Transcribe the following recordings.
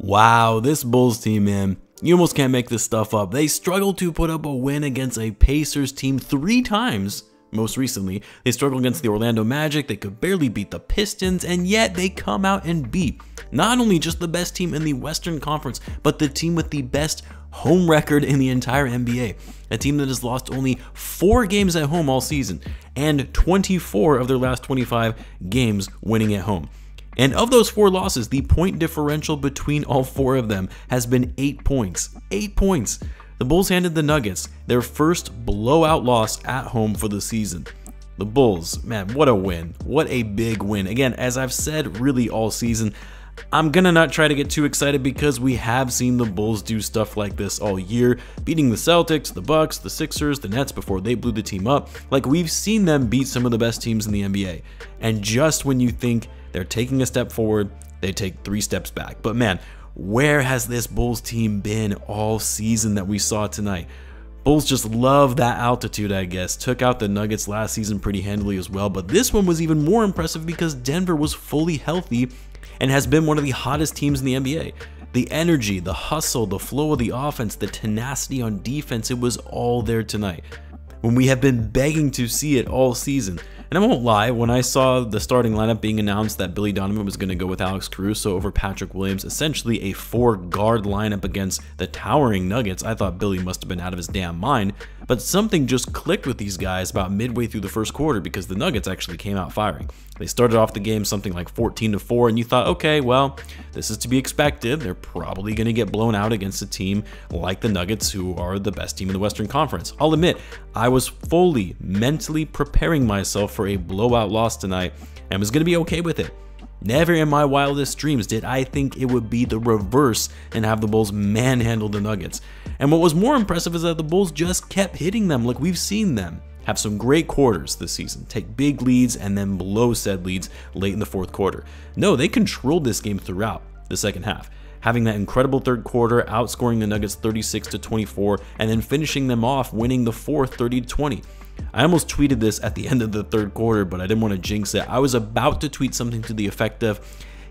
Wow, this Bulls team, man. You almost can't make this stuff up. They struggled to put up a win against a Pacers team 3 times. Most recently, they struggled against the Orlando Magic, they could barely beat the Pistons, and yet they come out and beat not only just the best team in the Western Conference, but the team with the best home record in the entire NBA. A team that has lost only 4 games at home all season, and 24 of their last 25 games winning at home. And of those 4 losses, the point differential between all 4 of them has been 8 points. 8 points. The Bulls handed the Nuggets their first blowout loss at home for the season. The Bulls, man, what a win. What a big win. Again, as I've said really all season, I'm gonna not try to get too excited because we have seen the Bulls do stuff like this all year, beating the Celtics, the Bucks, the Sixers, the Nets before they blew the team up. Like, we've seen them beat some of the best teams in the NBA. And just when you think they're taking a step forward, they take 3 steps back. But man, where has this Bulls team been all season that we saw tonight? Bulls just love that altitude, I guess. Took out the Nuggets last season pretty handily as well, but this one was even more impressive because Denver was fully healthy and has been one of the hottest teams in the NBA. The energy, the hustle, the flow of the offense, the tenacity on defense, it was all there tonight, when we have been begging to see it all season. And I won't lie, when I saw the starting lineup being announced that Billy Donovan was going to go with Alex Caruso over Patrick Williams, essentially a 4-guard lineup against the towering Nuggets, I thought Billy must have been out of his damn mind. But something just clicked with these guys about midway through the first quarter because the Nuggets actually came out firing. They started off the game something like 14-4, and you thought, okay, well, this is to be expected. They're probably going to get blown out against a team like the Nuggets, who are the best team in the Western Conference. I'll admit, I was fully mentally preparing myself for a blowout loss tonight and was going to be okay with it. Never in my wildest dreams did I think it would be the reverse and have the Bulls manhandle the Nuggets. And what was more impressive is that the Bulls just kept hitting them. Like, we've seen them have some great quarters this season, take big leads and then blow said leads late in the 4th quarter. No, they controlled this game throughout the second half, having that incredible 3rd quarter, outscoring the Nuggets 36-24, and then finishing them off, winning the 4th 30-20. I almost tweeted this at the end of the 3rd quarter, but I didn't want to jinx it. I was about to tweet something to the effect of,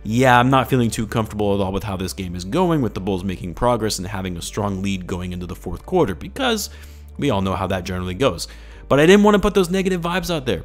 yeah, I'm not feeling too comfortable at all with how this game is going, with the Bulls making progress and having a strong lead going into the 4th quarter, because we all know how that generally goes. But I didn't want to put those negative vibes out there.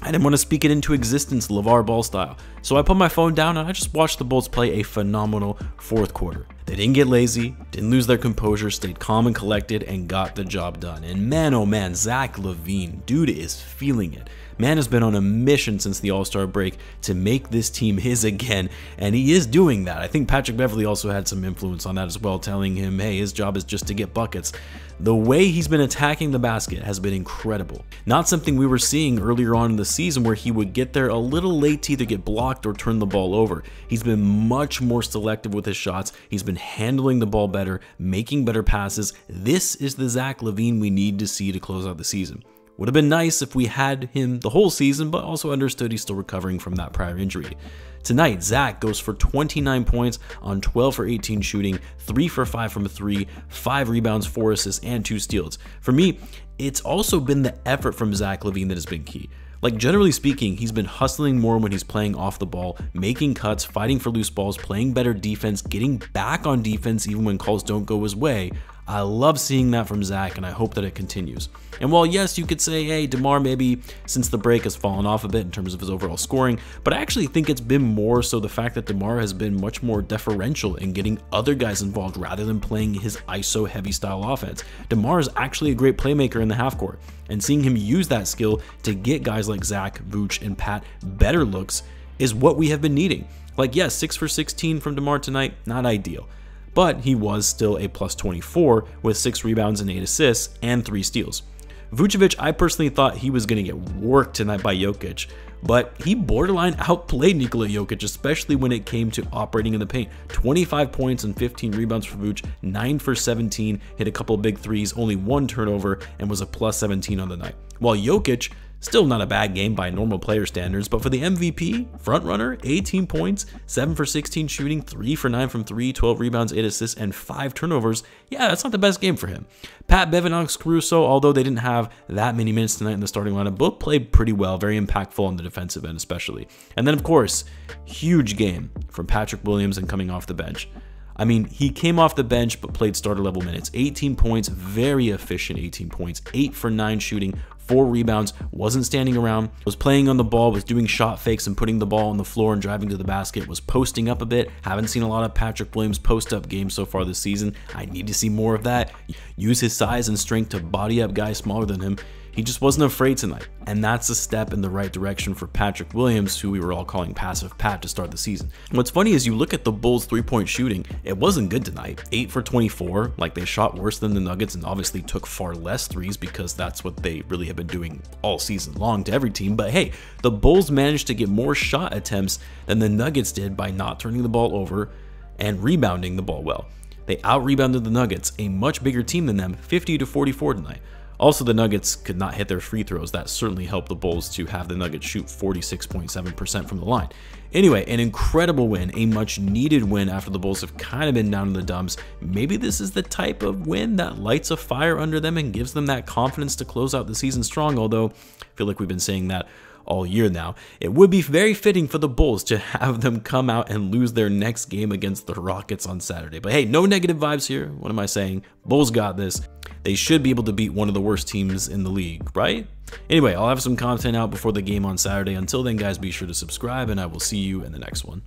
I didn't want to speak it into existence LeVar Ball style. So I put my phone down and I just watched the Bulls play a phenomenal 4th quarter. They didn't get lazy, didn't lose their composure, stayed calm and collected, and got the job done. And man, oh man, Zach LaVine, dude is feeling it. Man has been on a mission since the All-Star break to make this team his again, and he is doing that. I think Patrick Beverley also had some influence on that as well, telling him, hey, his job is just to get buckets. The way he's been attacking the basket has been incredible. Not something we were seeing earlier on in the season where he would get there a little late to either get blocked or turn the ball over. He's been much more selective with his shots. He's been handling the ball better, making better passes. This is the Zach LaVine we need to see to close out the season. Would have been nice if we had him the whole season, but also understood he's still recovering from that prior injury. Tonight, Zach goes for 29 points on 12 for 18 shooting, 3 for 5 from 3, 5 rebounds, 4 assists, and 2 steals. For me, it's also been the effort from Zach LaVine that has been key. Like, generally speaking, he's been hustling more when he's playing off the ball, making cuts, fighting for loose balls, playing better defense, getting back on defense even when calls don't go his way. I love seeing that from Zach, and I hope that it continues. And while yes, you could say, hey, DeMar maybe since the break has fallen off a bit in terms of his overall scoring, but I actually think it's been more so the fact that DeMar has been much more deferential in getting other guys involved rather than playing his ISO heavy style offense. DeMar is actually a great playmaker in the half court, and seeing him use that skill to get guys like Zach, Vooch, and Pat better looks is what we have been needing. Like, yes, 6 for 16 from DeMar tonight, not ideal, but he was still a plus 24 with 6 rebounds and 8 assists and 3 steals. Vucevic, I personally thought he was going to get worked tonight by Jokic, but he borderline outplayed Nikola Jokic, especially when it came to operating in the paint. 25 points and 15 rebounds for Vucevic, 9 for 17, hit a couple of big threes, only 1 turnover, and was a plus 17 on the night. While Jokic, still not a bad game by normal player standards, but for the MVP, frontrunner, 18 points, 7 for 16 shooting, 3 for 9 from 3, 12 rebounds, 8 assists, and 5 turnovers. Yeah, that's not the best game for him. Pat Bev and Alex Caruso, although they didn't have that many minutes tonight in the starting lineup, both played pretty well, very impactful on the defensive end especially. And then, of course, huge game from Patrick Williams and coming off the bench. I mean, he came off the bench but played starter level minutes. 18 points, very efficient 18 points, 8 for 9 shooting, 4 rebounds, wasn't standing around, was playing on the ball, was doing shot fakes and putting the ball on the floor and driving to the basket, was posting up a bit. Haven't seen a lot of Patrick Williams post-up games so far this season. I need to see more of that. Use his size and strength to body up guys smaller than him. He just wasn't afraid tonight, and that's a step in the right direction for Patrick Williams, who we were all calling Passive Pat to start the season. What's funny is you look at the Bulls' three-point shooting, it wasn't good tonight. 8 for 24, like they shot worse than the Nuggets and obviously took far less threes because that's what they really have been doing all season long to every team. But hey, the Bulls managed to get more shot attempts than the Nuggets did by not turning the ball over and rebounding the ball well. They out-rebounded the Nuggets, a much bigger team than them, 50-44 tonight. Also, the Nuggets could not hit their free throws. That certainly helped the Bulls to have the Nuggets shoot 46.7% from the line. Anyway, an incredible win, a much needed win after the Bulls have kind of been down in the dumps. Maybe this is the type of win that lights a fire under them and gives them that confidence to close out the season strong, although I feel like we've been saying that all year now. It would be very fitting for the Bulls to have them come out and lose their next game against the Rockets on Saturday. But hey, no negative vibes here. What am I saying? Bulls got this. They should be able to beat one of the worst teams in the league, right? Anyway, I'll have some content out before the game on Saturday. Until then, guys, be sure to subscribe, and I will see you in the next one.